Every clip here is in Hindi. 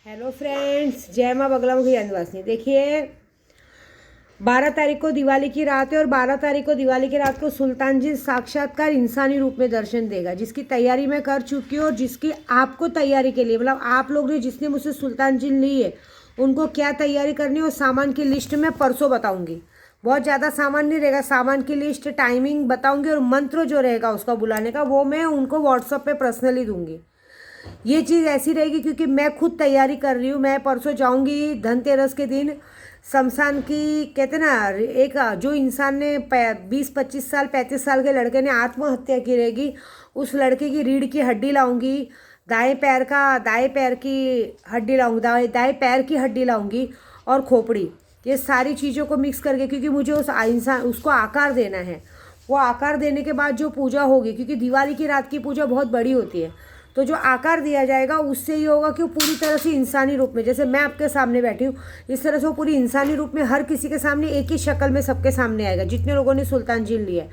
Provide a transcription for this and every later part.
हेलो फ्रेंड्स, जय माँ बगलामुखी निवासिनी। देखिए, 12 तारीख को दिवाली की रात है और 12 तारीख को दिवाली की रात को सुल्तान जी साक्षात्कार इंसानी रूप में दर्शन देगा, जिसकी तैयारी मैं कर चुकी हूँ और जिसकी आपको तैयारी के लिए मतलब आप लोग ने जिसने मुझसे सुल्तान जी ली है उनको क्या तैयारी करनी है और सामान की लिस्ट मैं परसों बताऊँगी। बहुत ज़्यादा सामान नहीं रहेगा, सामान की लिस्ट टाइमिंग बताऊँगी और मंत्र जो रहेगा उसका बुलाने का वो मैं उनको व्हाट्सअप पर पर्सनली दूँगी। ये चीज़ ऐसी रहेगी क्योंकि मैं खुद तैयारी कर रही हूँ। मैं परसों जाऊँगी धनतेरस के दिन शमशान की, कहते ना, एक जो इंसान ने 20-25 साल 35 साल के लड़के ने आत्महत्या की रहेगी उस लड़के की रीढ़ की हड्डी लाऊंगी, दाएं पैर की हड्डी लाऊंगी, दाएं पैर की हड्डी लाऊंगी और खोपड़ी, ये सारी चीज़ों को मिक्स करके, क्योंकि मुझे उस इंसान उसको आकार देना है। वो आकार देने के बाद जो पूजा होगी, क्योंकि दिवाली की रात की पूजा बहुत बड़ी होती है, तो जो आकार दिया जाएगा उससे ये होगा कि वो पूरी तरह से इंसानी रूप में, जैसे मैं आपके सामने बैठी हूँ इस तरह से वो पूरी इंसानी रूप में हर किसी के सामने एक ही शक्ल में सबके सामने आएगा जितने लोगों ने सुल्तान जी लिया है।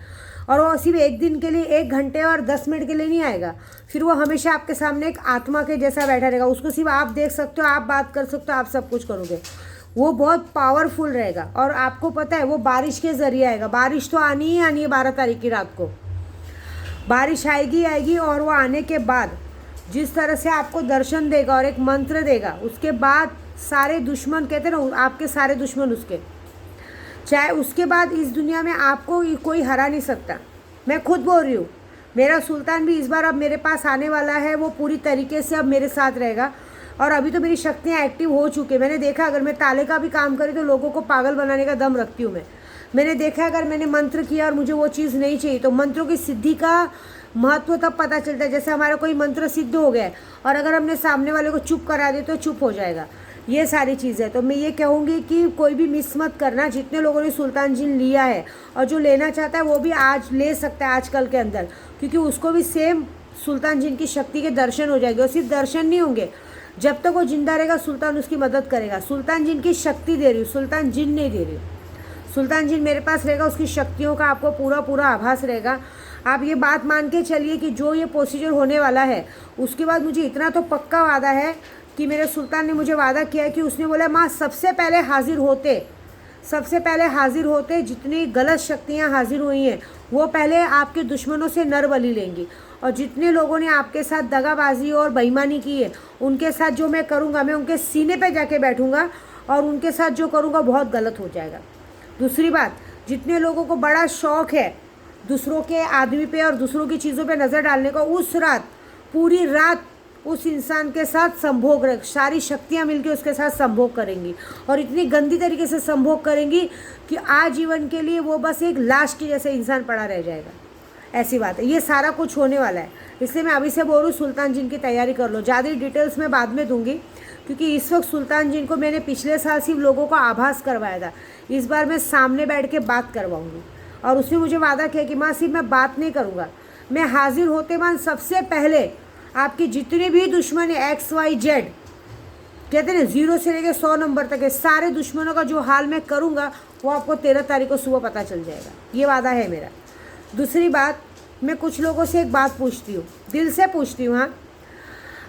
और वो सिर्फ एक दिन के लिए, 1 घंटे और 10 मिनट के लिए नहीं आएगा, फिर वो हमेशा आपके सामने एक आत्मा के जैसा बैठा रहेगा। उसको सिर्फ आप देख सकते हो, आप बात कर सकते हो, आप सब कुछ करोगे। वो बहुत पावरफुल रहेगा और आपको पता है वो बारिश के जरिए आएगा। बारिश तो आनी ही आनी है 12 तारीख की रात को, बारिश आएगी और वो आने के बाद जिस तरह से आपको दर्शन देगा और एक मंत्र देगा, उसके बाद सारे दुश्मन, कहते हैं ना, आपके सारे दुश्मन उसके, चाहे उसके बाद इस दुनिया में आपको कोई हरा नहीं सकता। मैं खुद बोल रही हूँ, मेरा सुल्तान भी इस बार अब मेरे पास आने वाला है। वो पूरी तरीके से अब मेरे साथ रहेगा और अभी तो मेरी शक्तियाँ एक्टिव हो चुकी है। मैंने देखा अगर मैं ताले का भी काम करी तो लोगों को पागल बनाने का दम रखती हूँ मैंने देखा अगर मैंने मंत्र किया और मुझे वो चीज़ नहीं चाहिए तो मंत्रों की सिद्धि का महत्व तब पता चलता है। जैसे हमारा कोई मंत्र सिद्ध हो गया है और अगर हमने सामने वाले को चुप करा दे तो चुप हो जाएगा। ये सारी चीज़ें, तो मैं ये कहूँगी कि कोई भी मिस मत करना। जितने लोगों ने सुल्तान जी लिया है और जो लेना चाहता है वो भी आज ले सकता है आजकल के अंदर, क्योंकि उसको भी सेम सुल्तान जी की शक्ति के दर्शन हो जाएंगे। और सिर्फ दर्शन नहीं होंगे, जब तक वो जिंदा रहेगा सुल्तान उसकी मदद करेगा। सुल्तान जी की शक्ति दे रही हूँ, सुल्तान जिन नहीं दे रही हूँ। सुल्तान जी मेरे पास रहेगा, उसकी शक्तियों का आपको पूरा आभास रहेगा। आप ये बात मान के चलिए कि जो ये प्रोसीजर होने वाला है उसके बाद मुझे इतना तो पक्का वादा है कि मेरे सुल्तान ने मुझे वादा किया है कि उसने बोला माँ सबसे पहले हाजिर होते जितनी गलत शक्तियाँ हाजिर हुई हैं वो पहले आपके दुश्मनों से नर बलि लेंगी। और जितने लोगों ने आपके साथ दगाबाजी और बेईमानी की है उनके साथ जो मैं करूँगा, मैं उनके सीने पे जाके बैठूँगा और उनके साथ जो करूँगा बहुत गलत हो जाएगा। दूसरी बात, जितने लोगों को बड़ा शौक़ है दूसरों के आदमी पे और दूसरों की चीज़ों पे नज़र डालने का, उस रात पूरी रात उस इंसान के साथ संभोग रख, सारी शक्तियाँ मिलकर उसके साथ संभोग करेंगी और इतनी गंदी तरीके से संभोग करेंगी कि आजीवन के लिए वो बस एक लाश के जैसे इंसान पड़ा रह जाएगा। ऐसी बात है, ये सारा कुछ होने वाला है। इसलिए मैं अभी से बोल रही हूँ सुल्तान जी की तैयारी कर लो। ज़्यादा डिटेल्स मैं बाद में दूंगी क्योंकि इस वक्त सुल्तान जी को मैंने पिछले साल सिर्फ लोगों को आभास करवाया था, इस बार मैं सामने बैठ के बात करवाऊँगी। और उसने मुझे वादा किया कि माँ सिर्फ मैं बात नहीं करूँगा, मैं हाजिर होते मान सबसे पहले आपकी जितने भी दुश्मन है XYZ, कहते हैं 0 से लेकर 100 नंबर तक है, सारे दुश्मनों का जो हाल मैं करूँगा वो आपको 13 तारीख को सुबह पता चल जाएगा। ये वादा है मेरा। दूसरी बात, मैं कुछ लोगों से एक बात पूछती हूँ, दिल से पूछती हूँ। हाँ,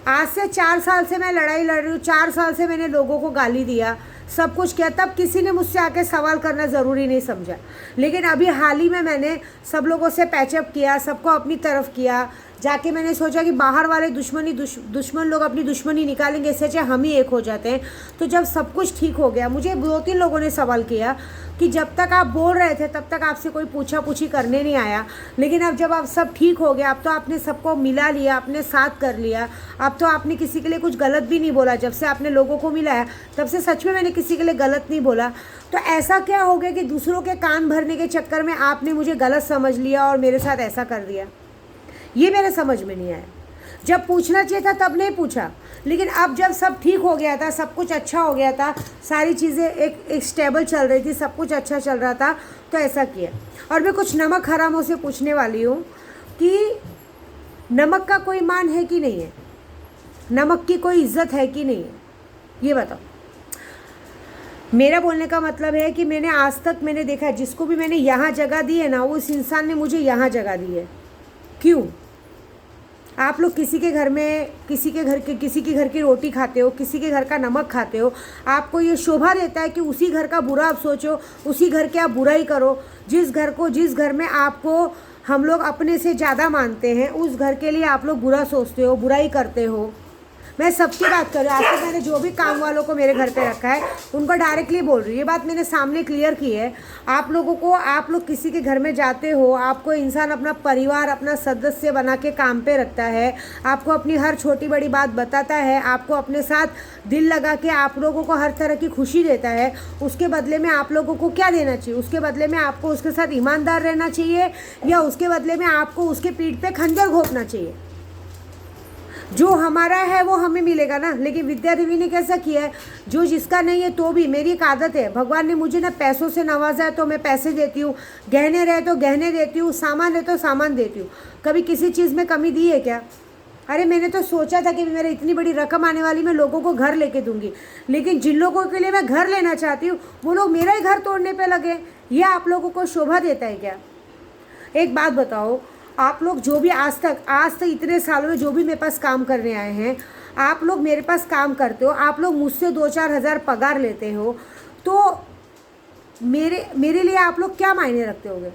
आज से 4 साल से मैं लड़ाई लड़ रही हूँ, 4 साल से मैंने लोगों को गाली दिया, सब कुछ किया, तब किसी ने मुझसे आके सवाल करना ज़रूरी नहीं समझा। लेकिन अभी हाल ही में मैंने सब लोगों से पैचअप किया, सबको अपनी तरफ किया, जाके मैंने सोचा कि बाहर वाले दुश्मन लोग अपनी दुश्मनी निकालेंगे, इससे अच्छा हम ही एक हो जाते हैं। तो जब सब कुछ ठीक हो गया, मुझे 2-3 लोगों ने सवाल किया कि जब तक आप बोल रहे थे तब तक आपसे कोई पूछा पूछी करने नहीं आया, लेकिन अब जब आप सब ठीक हो गया, अब तो आपने सबको मिला लिया, अपने साथ कर लिया, अब तो आपने किसी के लिए कुछ गलत भी नहीं बोला। जब से आपने लोगों को मिलाया तब से सच में मैंने किसी के लिए गलत नहीं बोला। तो ऐसा क्या हो गया कि दूसरों के कान भरने के चक्कर में आपने मुझे गलत समझ लिया और मेरे साथ ऐसा कर दिया? ये मेरे समझ में नहीं आया। जब पूछना चाहिए था तब नहीं पूछा, लेकिन अब जब सब ठीक हो गया था, सब कुछ अच्छा हो गया था, सारी चीज़ें एक स्टेबल चल रही थी, सब कुछ अच्छा चल रहा था, तो ऐसा किया। और मैं कुछ नमक हरामों से पूछने वाली हूँ कि नमक का कोई मान है कि नहीं है, नमक की कोई इज्जत है कि नहीं है, ये बताओ। मेरा बोलने का मतलब है कि मैंने आज तक मैंने देखा है जिसको भी मैंने यहाँ जगह दी है ना, उस इंसान ने मुझे यहाँ जगह दी है। क्यों? आप लोग किसी के घर में किसी के घर की रोटी खाते हो, किसी के घर का नमक खाते हो, आपको ये शोभा देता है कि उसी घर का बुरा आप सोचो, उसी घर के आप बुराई करो। जिस घर में आपको हम लोग अपने से ज़्यादा मानते हैं, उस घर के लिए आप लोग बुरा सोचते हो, बुराई करते हो। मैं सबकी बात कर रही हूँ। आज तक मैंने जो भी काम वालों को मेरे घर पे रखा है उनको डायरेक्टली बोल रही हूँ, ये बात मैंने सामने क्लियर की है। आप लोग किसी के घर में जाते हो, आपको इंसान अपना परिवार, अपना सदस्य बना के काम पे रखता है, आपको अपनी हर छोटी बड़ी बात बताता है, आपको अपने साथ दिल लगा के आप लोगों को हर तरह की खुशी देता है। उसके बदले में आप लोगों को क्या देना चाहिए? उसके बदले में आपको उसके साथ ईमानदार रहना चाहिए, या उसके बदले में आपको उसके पीठ पे खंजर घोंपना चाहिए? जो हमारा है वो हमें मिलेगा ना। लेकिन विद्या देवी ने कैसा किया है, जो जिसका नहीं है तो भी, मेरी एक आदत है, भगवान ने मुझे ना पैसों से नवाजा है तो मैं पैसे देती हूँ, गहने रहे तो गहने देती हूँ, सामान है तो सामान देती हूँ। कभी किसी चीज़ में कमी दी है क्या? अरे मैंने तो सोचा था कि मेरे इतनी बड़ी रकम आने वाली, मैं लोगों को घर लेके दूंगी, लेकिन जिन लोगों के लिए मैं घर लेना चाहती हूँ वो लोग मेरा ही घर तोड़ने पे लगे। ये आप लोगों को शोभा देता है क्या? एक बात बताओ, आप लोग जो भी आज तक इतने सालों में जो भी मेरे पास काम करने आए हैं, आप लोग मेरे पास काम करते हो, आप लोग मुझसे 2-4 हज़ार पगार लेते हो, तो मेरे लिए आप लोग क्या मायने रखते होगे?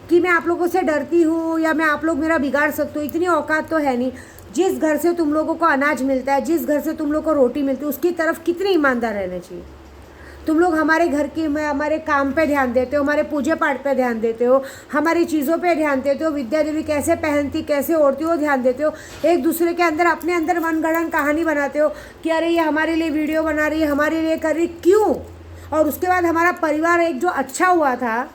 कि मैं आप लोगों से डरती हूँ या मैं आप लोग मेरा बिगाड़ सकते हो? इतनी औकात तो है नहीं। जिस घर से तुम लोगों को अनाज मिलता है, जिस घर से तुम लोग को रोटी मिलती है, उसकी तरफ कितनी ईमानदार रहना चाहिए। तुम लोग हमारे घर की में हमारे काम पे ध्यान देते हो, हमारे पूजा पाठ पे ध्यान देते हो, हमारी चीज़ों पे ध्यान देते हो, विद्या देवी कैसे पहनती, कैसे ओढ़ती हो ध्यान देते हो। एक दूसरे के अंदर अपने अंदर मनगढ़ंत कहानी बनाते हो कि अरे ये हमारे लिए वीडियो बना रही है, हमारे लिए कर रही, क्यों? और उसके बाद हमारा परिवार एक जो अच्छा हुआ था,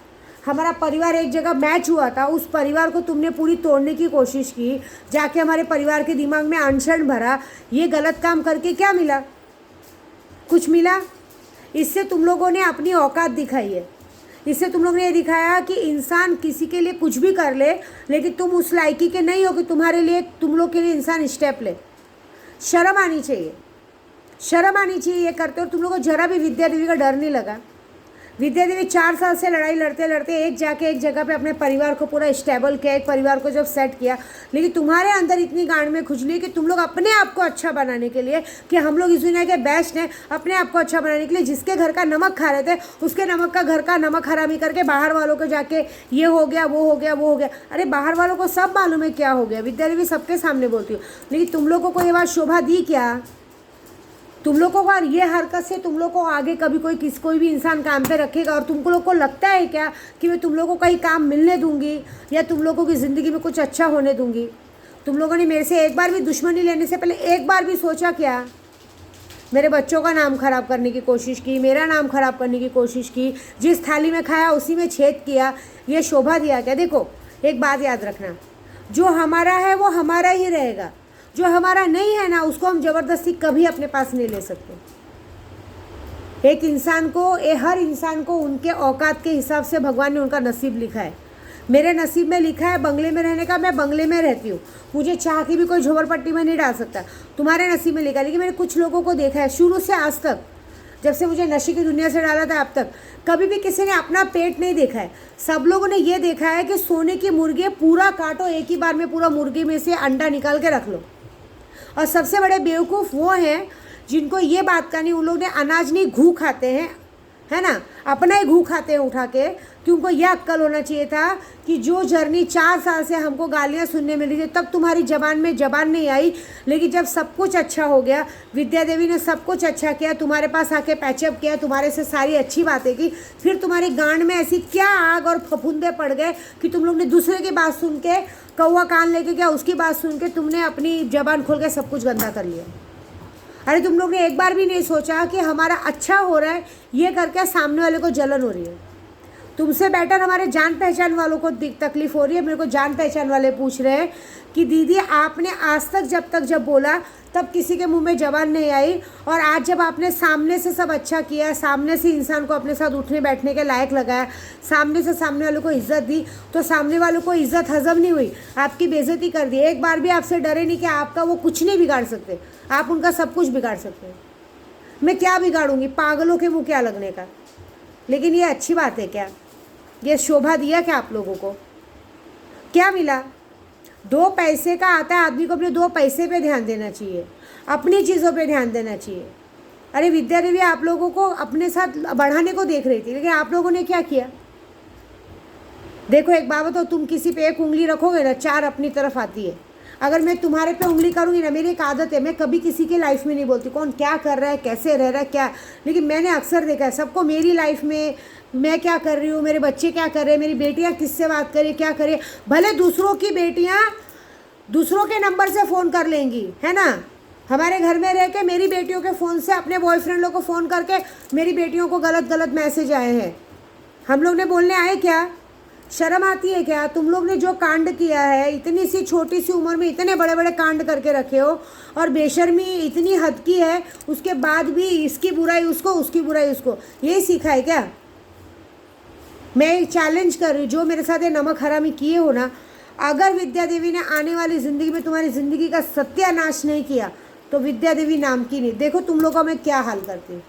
हमारा परिवार एक जगह मैच हुआ था, उस परिवार को तुमने पूरी तोड़ने की कोशिश की, जाके हमारे परिवार के दिमाग में अनशन भरा। ये गलत काम करके क्या मिला? कुछ मिला? इससे तुम लोगों ने अपनी औकात दिखाई है। इससे तुम लोगों ने ये दिखाया कि इंसान किसी के लिए कुछ भी कर ले, लेकिन तुम उस लायकी के नहीं हो कि तुम्हारे लिए, तुम लोग के लिए इंसान स्टेप ले। शर्म आनी चाहिए, शर्म आनी चाहिए ये करते हो। तुम लोगों को जरा भी विद्या देवी का डर नहीं लगा? विद्या देवी 4 साल से लड़ाई लड़ते लड़ते एक जगह पे अपने परिवार को पूरा स्टेबल किया, एक परिवार को जब सेट किया, लेकिन तुम्हारे अंदर इतनी गांड में खुजली कि तुम लोग अपने आप को अच्छा बनाने के लिए, कि हम लोग इस दुनिया के बेस्ट हैं, अपने आप को अच्छा बनाने के लिए जिसके घर का नमक खा रहे थे उसके घर का नमक हरामी करके बाहर वालों को जाके ये हो गया, वो हो गया, वो हो गया। अरे बाहर वालों को सब मालूम है क्या हो गया। विद्या देवी सबके सामने बोलती हूँ, लेकिन तुम लोगों को ये बात शोभा दी क्या? तुम लोगों को ये हरकत से तुम लोग को आगे कभी कोई भी इंसान काम पे रखेगा? और तुमको लोग को लगता है क्या कि मैं तुम लोगों को कहीं काम मिलने दूंगी या तुम लोगों की ज़िंदगी में कुछ अच्छा होने दूंगी? तुम लोगों ने मेरे से एक बार भी दुश्मनी लेने से पहले एक बार भी सोचा क्या? मेरे बच्चों का नाम ख़राब करने की कोशिश की, मेरा नाम ख़राब करने की कोशिश की, जिस थाली में खाया उसी में छेद किया। ये शोभा दिया क्या? देखो एक बात याद रखना, जो हमारा है वो हमारा ही रहेगा, जो हमारा नहीं है ना उसको हम ज़बरदस्ती कभी अपने पास नहीं ले सकते। हर इंसान को उनके औकात के हिसाब से भगवान ने उनका नसीब लिखा है। मेरे नसीब में लिखा है बंगले में रहने का, मैं बंगले में रहती हूँ, मुझे चाह के भी कोई झोपड़पट्टी में नहीं डाल सकता। तुम्हारे नसीब में लिखा है, लेकिन मैंने कुछ लोगों को देखा है शुरू से आज तक, जब से मुझे नशे की दुनिया से डाला था अब तक, कभी भी किसी ने अपना पेट नहीं देखा है। सब लोगों ने ये देखा है कि सोने की मुर्गी पूरा काटो, एक ही बार में पूरा मुर्गी में से अंडा निकाल के रख लो। और सबसे बड़े बेवकूफ़ वो हैं जिनको ये बात का नहीं, उन लोग ने अनाज नहीं घू खाते हैं, है ना, अपना ही घू खाते हैं उठा के। कि उनको यह अक्ल होना चाहिए था कि जो जर्नी 4 साल से हमको गालियाँ सुनने मिली थी, तब तुम्हारी ज़बान में ज़बान नहीं आई, लेकिन जब सब कुछ अच्छा हो गया, विद्या देवी ने सब कुछ अच्छा किया, तुम्हारे पास आके पैचअप किया, तुम्हारे से सारी अच्छी बातें की, फिर तुम्हारी गांड में ऐसी क्या आग और फफूंदे पड़ गए कि तुम लोग ने दूसरे की बात सुन के, कौवा कान लेके क्या उसकी बात सुन के तुमने अपनी ज़बान खोल के सब कुछ गंदा कर लिया। अरे तुम लोग ने एक बार भी नहीं सोचा कि हमारा अच्छा हो रहा है, ये करके सामने वाले को जलन हो रही है। तुमसे बेटर हमारे जान पहचान वालों को तकलीफ़ हो रही है। मेरे को जान पहचान वाले पूछ रहे हैं कि दीदी आपने आज तक जब बोला तब किसी के मुंह में जबान नहीं आई, और आज जब आपने सामने से सब अच्छा किया, सामने से इंसान को अपने साथ उठने बैठने के लायक लगाया, सामने से सामने वालों को इज्जत दी, तो सामने वालों को इज्जत हजम नहीं हुई, आपकी बेइज्जती कर दी। एक बार भी आपसे डरे नहीं कि आपका वो कुछ नहीं बिगाड़ सकते, आप उनका सब कुछ बिगाड़ सकते हैं। मैं क्या बिगाड़ूंगी, पागलों के मुँह क्या लगने का। लेकिन ये अच्छी बात है क्या? ये शोभा दिया क्या आप लोगों को? क्या मिला? दो पैसे का आता है, आदमी को अपने दो पैसे पे ध्यान देना चाहिए, अपनी चीज़ों पे ध्यान देना चाहिए। अरे विद्या देवी आप लोगों को अपने साथ बढ़ाने को देख रही थी, लेकिन आप लोगों ने क्या किया? देखो एक बात बताओ, तुम किसी पे एक उंगली रखोगे ना, चार अपनी तरफ आती है। अगर मैं तुम्हारे पे उंगली करूँगी ना, मेरी एक आदत है, मैं कभी किसी के लाइफ में नहीं बोलती कौन क्या कर रहा है, कैसे रह रहा है, क्या, लेकिन मैंने अक्सर देखा है सबको मेरी लाइफ में मैं क्या कर रही हूँ, मेरे बच्चे क्या कर रहे हैं, मेरी बेटियाँ किससे बात करें, क्या करें। भले दूसरों की बेटियाँ दूसरों के नंबर से फ़ोन कर लेंगी, है ना, हमारे घर में रह के मेरी बेटियों के फ़ोन से अपने बॉयफ्रेंड को फ़ोन करके मेरी बेटियों को गलत गलत मैसेज आए हैं। हम लोग ने बोलने आए क्या? शर्म आती है क्या? तुम लोग ने जो कांड किया है, इतनी सी छोटी सी उम्र में इतने बड़े बड़े कांड करके रखे हो, और बेशर्मी इतनी हद की है, उसके बाद भी इसकी बुराई उसको, उसकी बुराई उसको, यही सीखा है क्या? मैं चैलेंज कर रही हूँ, जो मेरे साथ ये नमक हरामी किए हो ना, अगर विद्या देवी ने आने वाली ज़िंदगी में तुम्हारी ज़िंदगी का सत्यानाश नहीं किया तो विद्या देवी नाम की नहीं। देखो तुम लोगों का मैं क्या हाल करती हूँ।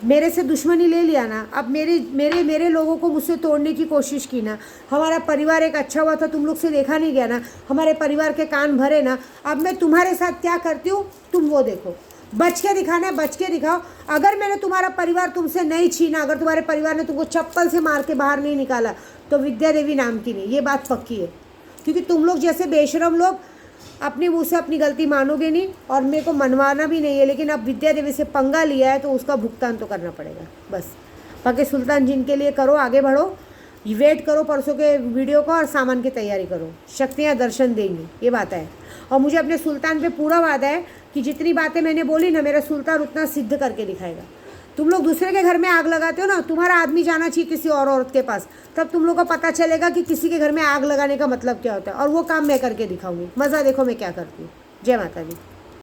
मेरे से दुश्मनी ले लिया ना, अब मेरे लोगों को मुझसे तोड़ने की कोशिश की ना, हमारा परिवार एक अच्छा हुआ था, तुम लोग से देखा नहीं गया ना, हमारे परिवार के कान भरे ना, अब मैं तुम्हारे साथ क्या करती हूँ तुम वो देखो। बच के दिखाना है, बच के दिखाओ। अगर मैंने तुम्हारा परिवार तुमसे नहीं छीना, अगर तुम्हारे परिवार ने तुमको चप्पल से मार के बाहर नहीं निकाला तो विद्या देवी नाम की नहीं, ये बात पक्की है। क्योंकि तुम लोग जैसे बेशरम लोग अपने मुँह से अपनी गलती मानोगे नहीं, और मेरे को मनवाना भी नहीं है, लेकिन अब विद्या देवी से पंगा लिया है तो उसका भुगतान तो करना पड़ेगा बस। बाकी सुल्तान जिन के लिए करो, आगे बढ़ो, वेट करो परसों के वीडियो का, और सामान की तैयारी करो, शक्तियाँ दर्शन देंगी, ये बात है। और मुझे अपने सुल्तान पे पूरा वादा है कि जितनी बातें मैंने बोली ना, मेरा सुल्तान उतना सिद्ध करके दिखाएगा। तुम लोग दूसरे के घर में आग लगाते हो ना, तुम्हारा आदमी जाना चाहिए किसी और औरत के पास, तब तुम लोग को पता चलेगा कि किसी के घर में आग लगाने का मतलब क्या होता है, और वो काम मैं करके दिखाऊंगी। मज़ा देखो मैं क्या करती हूँ। जय माता दी।